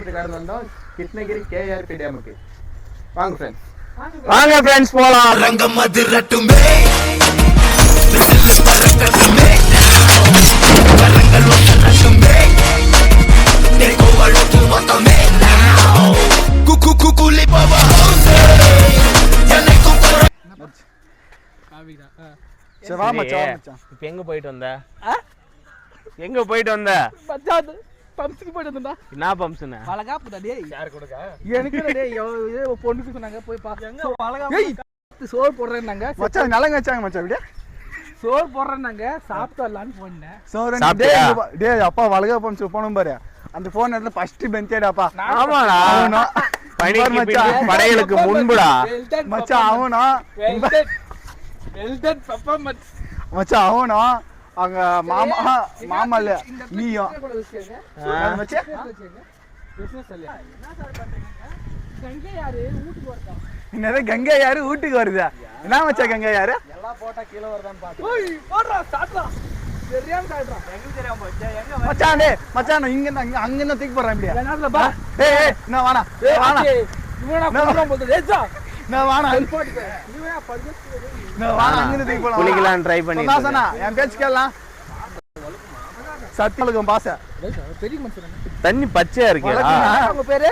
பார்த்துட்டு கடந்து வந்தோம் கிருஷ்ணகிரி கேஆர்பி டேமுக்கு. வாங்க ஃப்ரெண்ட்ஸ், வாங்க ஃப்ரெண்ட்ஸ் போலாம். ரங்கம் அதிரட்டுமே இப்ப எங்க போயிட்டு வந்த? எங்க போயிட்டு வந்த? பம்ப்ஸ்க்கு போயிட்டு வந்தா. என்ன பம்ப்ஸ்னா? வளகாப்புடா டேய். யார் கொடுக்க? எனக்கு டேய் பொண்ணுக்கு சொன்னாங்க போய் பா. எங்க வளகாப்பு சோறு போடுறேன்னாங்க. மச்சான் நலங்க வச்சாங்க மச்சான் அப்படியே. சோறு போடுறேன்னாங்க சாப்பிட்டு வரலான்னு போனேன். சோறு டேய் அப்பா வளகாப்பு போணும் பாரு. அந்த போன் எடுத்து ஃபர்ஸ்ட் பெஞ்சேடாப்பா. ஆமாடா. அவனோ படைகளுக்கு முன்புடா மச்சான். அவனோ வெல்டன் பெர்ஃபார்மன்ஸ் மச்சான். அவனோ அங்க மாமா இல்ல நீயும் மச்சான். பிசினஸ் இல்ல. என்ன சார் பண்றீங்க? கங்கை யாரு வீட்டுக்கு வரதா? என்னது கங்கை யாரு வீட்டுக்கு வருதா? என்ன மச்சான் கங்கை யாரு? எல்லாம் போட்டா கீழ வரதான்னு பாத்து. ஓய் போடுறா ஸ்டார்ட்ரா. சரியா ஸ்டார்ட்ரா. எங்க தெரியாம போச்சு. எங்க மச்சான் டேய் மச்சான் இங்க அங்க என்ன தூக்கி போறேன் இப்படி. வேணாம்ல பா. ஏய் நான் வாடா. வாடா. இவனா போறோம் போது. ஏச்சா. நான் வாடா. போடுங்க. இவனா படுத்து. நான் வாடா அங்க தூக்கி போலாம். குளிக்கலாம் ட்ரை பண்ணி. நான் சொன்னா என் பேச்சு கேளலாம். சத்தியலுக்கும் பாச. பெரிய மனுஷன். தண்ணி பச்சையா இருக்கு. உங்க பேரு?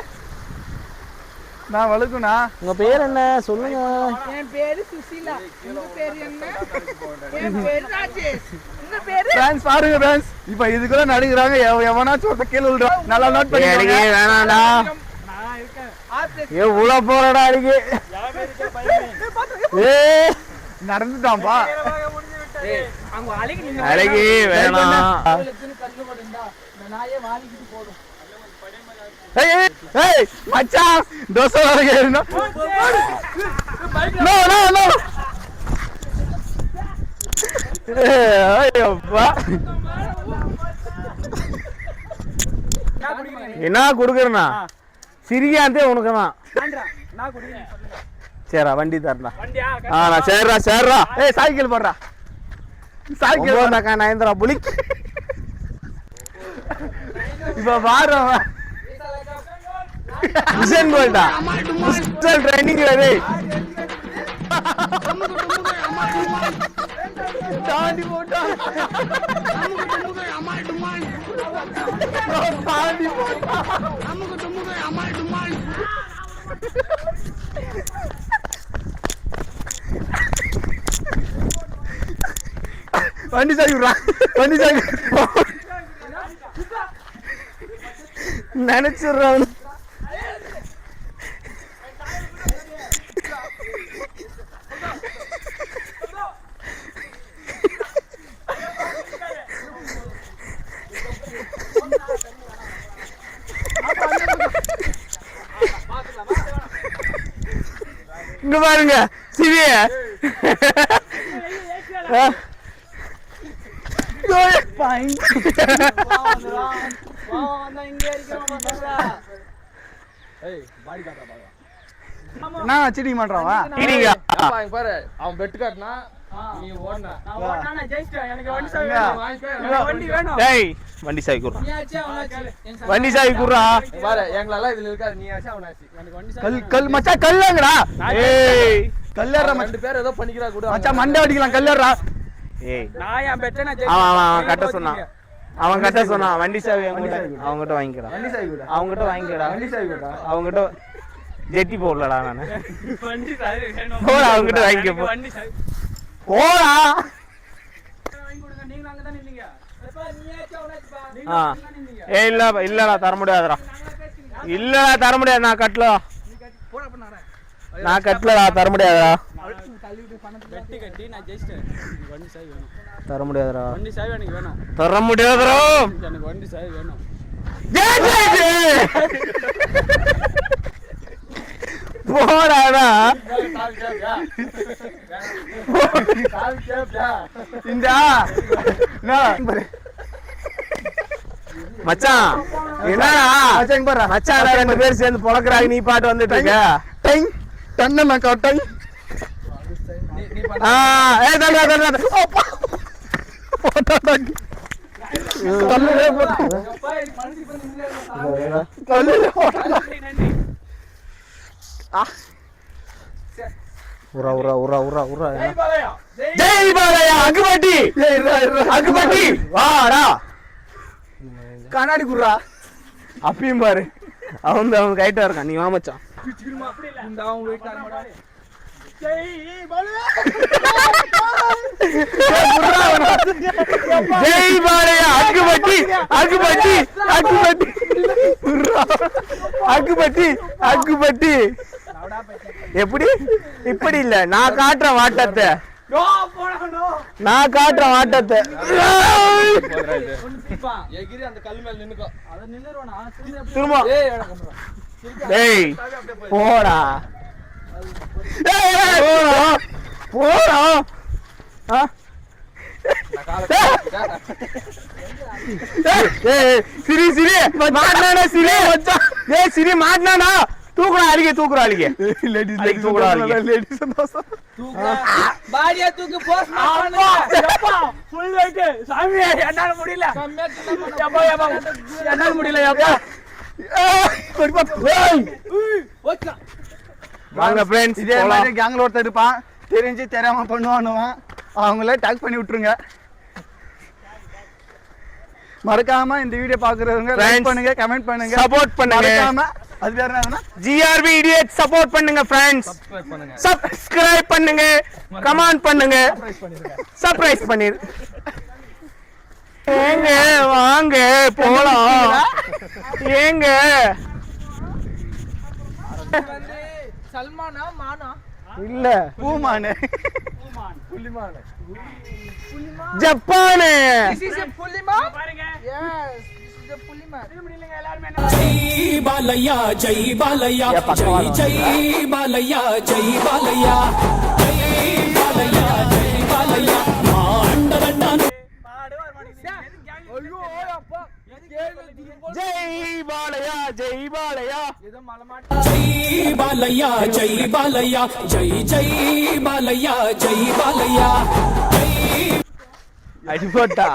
நான் வழுக்குனா. உங்க பேர் என்ன சொல்லுங்க? என் பேரு சுசீலா. உங்க பேர் என்ன? என் பேரு ராஜேஷ். உங்க பேரு? ஃப்ரெண்ட்ஸ் பாருங்க ஃப்ரெண்ட்ஸ். இப்போ இதுக்குள்ள நடிகறாங்க எவனா சொத்த கீழ விடுறா. நல்லா நோட் பண்ணிக்கங்க. வேணாம்டா. நான் இருக்கேன். ஏ உள்ள போறடா அடிக்கு. யாமே இருக்க பயமே. ஏய் நடந்துட்டாம்பா. ஏய் அங்க அழகி நின்னு அழகி வேணாம். கண்ணு போடுடா. நாயே வாலிக்கிட்டு போடும். ஏய் ஏய் மச்சான் தோசை வரேன்னா. No no no. ஐயோப்பா. என்ன குடுக்குறனா? சிரியாந்தே உனக்கு தான். நான் குடிக்கிறேன் சொல்லுங்க. சரிடா வண்டி தரடா. வண்டியா? நான் சேர்றா. ஏய் சைக்கிள் போடுறா. சைக்கிள் போடா நயந்திரா புலிக். இப்ப வாரோம். மிஷன் போல்டா. Mister training ready. தாண்டி போடா. தாண்டி போடா. வண்டி சாய்க்குறா. வண்டி சாய்க்கு. நினைச்சிடுறான். இங்க பாருங்க சிவிய. நான் சிட்டிங் பண்றவன். பாரு அவன் பெட் காட்டினா நீ ஓடுனா. நான் ஓடுனா நான் ஜெயிச்சிட்டேன். எனக்கு வண்டி சாவி வேணும். வண்டி வேணும். டேய் வண்டி சாவி குறா. நீ ஆச்சு அவனாச்சு. வண்டி சாவி குறா. பாரு எங்களெல்லாம் இதுல இருக்காது. நீ ஆச்சு அவனாச்சு. எனக்கு வண்டி சாவி கல் மச்சான் கல்லுங்கடா. ஏய் கல்லேறா. ரெண்டு பேர் ஏதோ பண்ணிக்கிறா கூட. மச்சான் மண்டை அடிக்கலாம் கல்லேறா. ஏய் நான் என் பெட்டை நான் அவன் கட்ட சொன்னான். அவன் கட்ட சொன்னான். வண்டி சாவி அவங்ககிட்ட வாங்கிக்கடா. வண்டி சாவி கூட. அவங்ககிட்ட வாங்கிக்கடா. வண்டி சாவி கூட. அவங்ககிட்ட ஜெட்டி போடலடா நானு. வண்டி சாவி வேணும். போடா அவங்ககிட்ட வாங்கிக்க. வண்டி சாவி போடா. வாங்கி கொடுங்க. நீங்க அங்க தான் நின்னீங்க. எப்பா நீ ஆச்சு அவனாச்சு பா. நீங்க ஆ அங்க தான் நின்னீங்க. ஏய் இல்லடா தர முடியாதுடா. இல்லடா தர முடியாது. நான் கட்டல. போடா பண்ணாரே. நான் கட்டலடா தர முடியாதுடா. தள்ளிட்டு பணத்தை வெட்டி கட்டி நான் ஜெயிச்சிட்டேன். வண்டி சாவி வேணும். தர முடியாதுடா. வண்டி சாவி எனக்கு வேணும். தர முடியாதுடா. எனக்கு வண்டி சாவி வேணும். போடாடா. இந்தா மச்சான் என்னடா மச்சான் பாரு. மச்சான் ரெண்டு பேர் சேர்ந்து பொளக்குறாங்க. நீ பாட்டு வந்துட்டு இருக்க. டைம் டன்ன நான் டைம். ஏய் தள்ளு. கல்லுலே போட்டு கல்லுலே போட்டு உரா உரா உரா உரா உரா ஜெய் பாலையா அக்குபட்டி வாடா கண்ணாடி குடுறா அப்பயும் பாரு அவன் கைட்டா இருக்கான் நீ வாமச்சான் ஜெய் பாலையா அக்குபட்டி எப்படி இப்படி இல்ல நான் காட்டுறேன் வாட்டத்தை எகிரி அந்த கல் மேல நின்னுக்கோ திரும்ப டேய் போடா போடா சிரி மாட்டினானா சிரி மாட்டினானா தூக்குறா அழிக்க லேடிஸ் தூக்குறா லேடிஸ் சந்தோஷம் பாடியா தூக்கு போஸ் ஃபுல் வெயிட் சாமி என்னால முடியல என்னால முடியல வாங்க ஃப்ரெண்ட்ஸ் இதே மாதிரி கேங்ல ஒருத்தர் இருப்பான் தெரிஞ்சு தெரியாம பண்ணுவானுவான் அவங்கள டேக் பண்ணி விட்டுருங்க மறக்காம இந்த வீடியோ பாக்குறவங்க லைக் பண்ணுங்க கமெண்ட் பண்ணுங்க சப்போர்ட் பண்ணுங்க மறக்காம அது வேற என்னன்னா GRV idiot சப்போர்ட் பண்ணுங்க ஃப்ரெண்ட்ஸ் சப்ஸ்கிரைப் பண்ணுங்க கமெண்ட் பண்ணுங்க சர்ப்ரைஸ் பண்ணிரு ஏங்க வாங்க போலாம் ஏங்க சல்மானா மானா இல்ல பூமானு புலிமான் ஜப்பானு This is a புலிமான் பாருங்க yes this is a புலிமான் திரும்பிடுங்க எல்லாரும் जय बालैया जय बालैया जय बालैया जय बालैया जय बालैया जय बालैया मांडवण्डान ஐயோ அப்பா ஜெய் பாலையா ஏதோ மலமாட்ட जय बालैया जय बालैया जय जय बालैया जय बालैया அடிபட்டா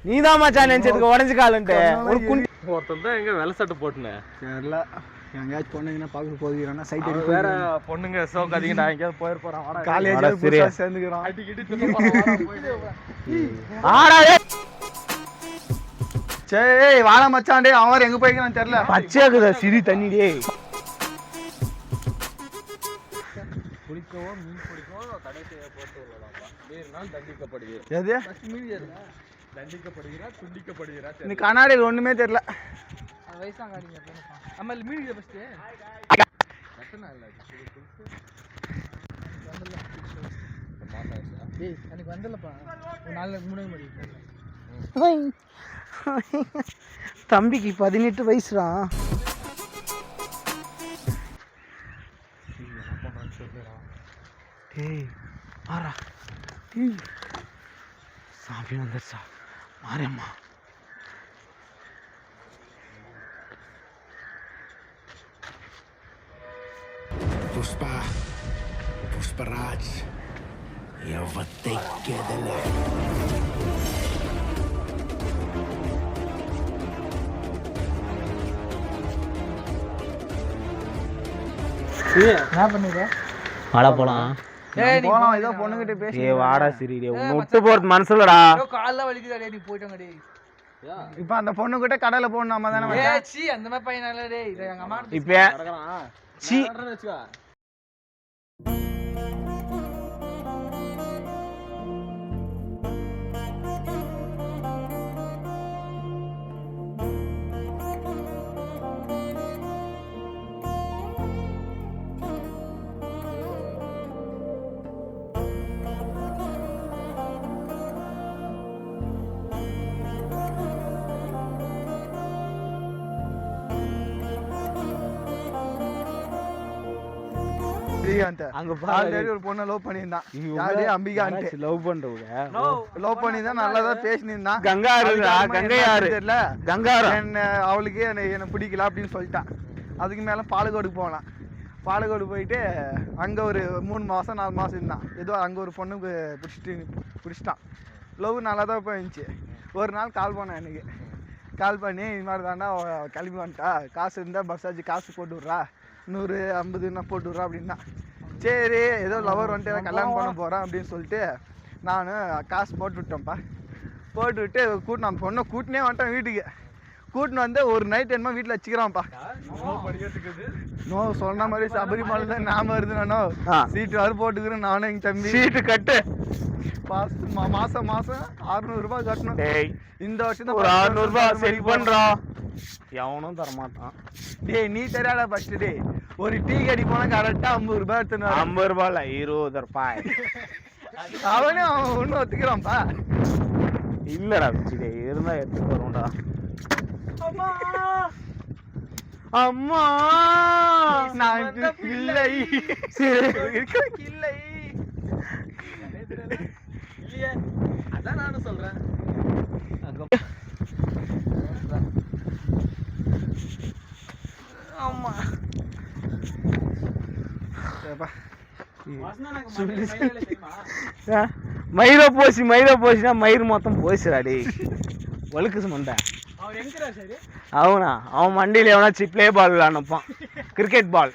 நீதான் மச்சான் நினைச்சதுக்கு உடஞ்சு காலன்ட்டு ஒரு குண்டி ஒருத்தன் தான் எங்க வெள்ள சட்டை போட்டுனே தெரியல எங்கயாச்சும் பொண்ணுங்கன்னா பார்க்க போகிறோம்னா சைட் அவன் வேற பொண்ணுங்க சோக்கு அதிகம் நான் எங்கேயாவது போயிருப்போறான் வாடா காலேஜ்ல சரியா. புதுசா சேர்ந்துக்கிறோம் அடிக்கிட்டு தின்னு போறான் ஆடா சரி வாழ மச்சான் டேய் அவன் எங்க போய்க்கிறான்னு தெரியல பச்சைக்குதா சிரி தண்ணி டேய் குளிக்கவோ மீன் பிடிக்கவோ கடைக்கு போட்டு விடலாம்ப்பா மீறினால் தண்டிக்கப்படுவீர் எது தண்டிக்கப்படுகிறா துண்டிக்கப்படுகிறா இந்த கண்ணாடியில் ஒண்ணுமே தெரியல வயசாங்க அடிங்க நம்ம மீன் ஃபர்ஸ்ட் எத்தனை இல்ல டேய் எனக்கு வந்தலப்பா ஒரு 4 3 மணி தம்பிக்கு 18 வயசுடா டேய் ஆரா சாமி வந்துருச்சா Mariamma Puspa, Pusparaj, eu vou ter que delegar. என்ன பண்ணுங்க வாடா போலாம் போலாம் ஏதோ பொண்ணுகிட்ட பேசி ஏய் வாடா சிரி டேய் உன்னை விட்டு போறது மனசுலடா கால்ல வலிக்குதா டேய் நீ போய்ட்டங்க டேய் இப்ப அந்த பொண்ணு கிட்ட கடையில போகணும் நம்ம தானே ஏய் சீ அந்த மாதிரி பையனால டேய் இத எங்க அம்மா இப்ப சீ வெச்சுக்கா அங்க ஆல்ரெடி ஒரு பொண்ணை லவ் பண்ணியிருந்தான் யாரு அம்பிகான்ட்டு லவ் பண்றவங்க லவ் பண்ணிதான் நல்லாதான் பேசினிருந்தான் கங்கையாறு தெரியல கங்காரு என்ன அவளுக்கு என்ன பிடிக்கல அப்படின்னு சொல்லிட்டான் அதுக்கு மேல பாலக்கோடுக்கு போகலாம் பாலக்கோடு போயிட்டு அங்கே ஒரு 3 மாதம் 4 மாதம் இருந்தான். ஏதோ அங்கே ஒரு பொண்ணுக்கு பிடிச்சிட்டான். லவ் நல்லா தான் போயிருந்துச்சு. ஒரு நாள் கால் பண்ணேன் எனக்கு. கால் பண்ணி இது மாதிரி தாண்டா கிளம்பி வந்துட்டா, காசு இருந்தால் பஸ் சார்ஜ் காசு போட்டு விட்றா, 150 போட்டு விட்றா அப்படின்னா. சரி ஏதோ லவர் வந்துட்டு கல்யாணம் பண்ண போகிறேன் அப்படின்னு சொல்லிட்டு நான் காசு போட்டு விட்டேன்ப்பா. போட்டு விட்டு அந்த பொண்ணை கூட்டினே வந்துட்டேன் வீட்டுக்கு. கூட்டின்னு வந்து ஒரு நைட் என்னமோ வீட்டில் வச்சுக்கிறான்ப்பா. நோ சொன்ன மாதிரி சபரிமலை தான் நாம இருந்து நானோ சீட்டு வர போட்டுக்கிறேன். நானும் எங்கள் தம்பி சீட்டு கட்டு. மாசம் 600 ரூபாய் கட்டணும். இந்த வருஷம் ஒரு 600 ரூபாய் சரி பண்றோம். எவனும் தரமாட்டான். டேய் நீ தெரியாத ஃபர்ஸ்ட் டே ஒரு டீ கடி போனா கரெக்டா 50 ரூபாய் எடுத்துன்னு 50 ரூபாய் 20 ரூபாய். அவன் ஒண்ணு ஒத்துக்கிறான்ப்பா. இல்லடா பிச்சிடே இருந்தா எடுத்து வரும்டா. அம்மா நான் இல்லை இல்லை இல்லையே, அதான் நானும் சொல்றேன். ஆமா மயிரை போச்சுனா மயிர் மொத்தம் போச்சுடாடி. வழுக்கு மண்டை அவனா, அவன் மண்டியில் எவனாச்சு பிளே பால் விளையாடுப்பான், கிரிக்கெட் பால்.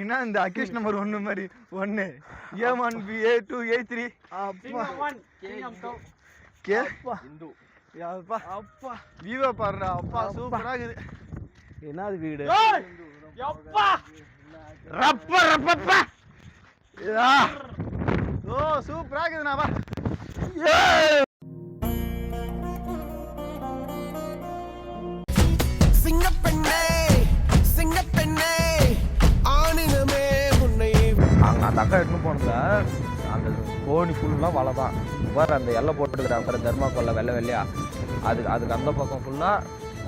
என்ன இந்த அக்யூஸ் நம்பர் 1 மாதிரி 1 A1 A2 A3 அப்பா வீவா பாருடா. அப்பா சூப்பரா இருக்குது. என்னது வீடு? ஓ சூப்பரா இருக்குதுண்ணா. வா அங்கே அந்த அக்கா எடுத்துன்னு போனதுல அந்த கோணி ஃபுல்லாக வலை தான். வேறு அந்த எல்லை போட்டுருக்குறாங்க பாரு, தர்மாக்கோல்ல வெள்ளை வெள்ளையா, அதுக்கு அந்த பக்கம் ஃபுல்லாக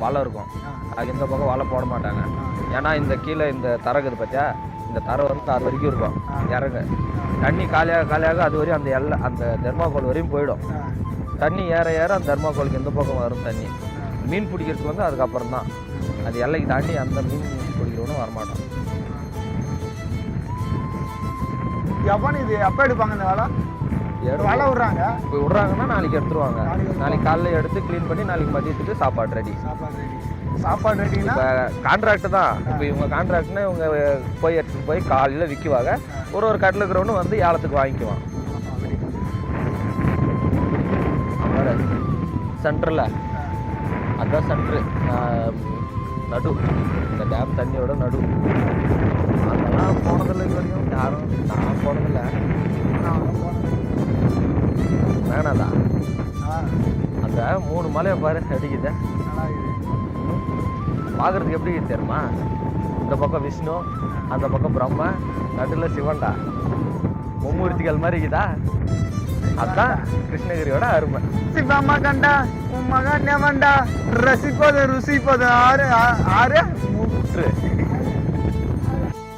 வலை இருக்கும். அதுக்கு இந்த பக்கம் வலை போட மாட்டாங்க. ஏன்னா இந்த கீழே இந்த தரகுது பார்த்தியா, இந்த தரை வந்து அது வரைக்கும் இருக்கும் இறங்க. தண்ணி காலியாக அது வரையும் அந்த எல்லை அந்த தர்மாக்கோல் வரையும் போயிடும். தண்ணி ஏற அந்த தர்மாக்கோலுக்கு இந்த பக்கம் வரும் தண்ணி. மீன் பிடிக்கிறதுக்கு வந்து அதுக்கப்புறம் தான். அது எல்லைக்கு தாண்டி அந்த மீன் பிடிக்கிறவனும் வரமாட்டான். எவனு இது எப்போ எடுப்பாங்க இந்த வலை விடுறாங்க? இப்போ விட்றாங்கன்னா நாளைக்கு எடுத்துருவாங்க. நாளைக்கு காலையில் எடுத்து க்ளீன் பண்ணி நாளைக்கு மதியத்துக்கு சாப்பாடு ரெடி. சாப்பாடு ரெடினா இப்போ கான்ட்ராக்ட் தான். இப்போ இவங்க கான்ட்ராக்ட்னா இவங்க போய் எடுத்துகிட்டு போய் காலையில் விற்குவாங்க. ஒரு கட்டில் இருக்கிறவனு வந்து ஏலத்துக்கு வாங்கிக்குவான். சென்டரில் அதுதான் சென்ட்ரு, நடு, இந்த டேம் தண்ணியோட நடு. அதெல்லாம் போனதில்லை இது வரைக்கும் யாரும். நான் போனதில்லை. வேணாதா அந்த 3 மலையை பாரு அடிக்குது. பார்க்குறதுக்கு எப்படி தெரியுமா? இந்த பக்கம் விஷ்ணு, அந்த பக்கம் பிரம்மா, நடுவில் சிவன்டா. மும்மூர்த்திகள் மாதிரி இருக்குதா? அதுதான் கிருஷ்ணகிரியோட அருமை. சிவம்மா கண்டா உன் மகன் வண்டா ரசிப்பது ருசிப்பது ஆறு ஆறு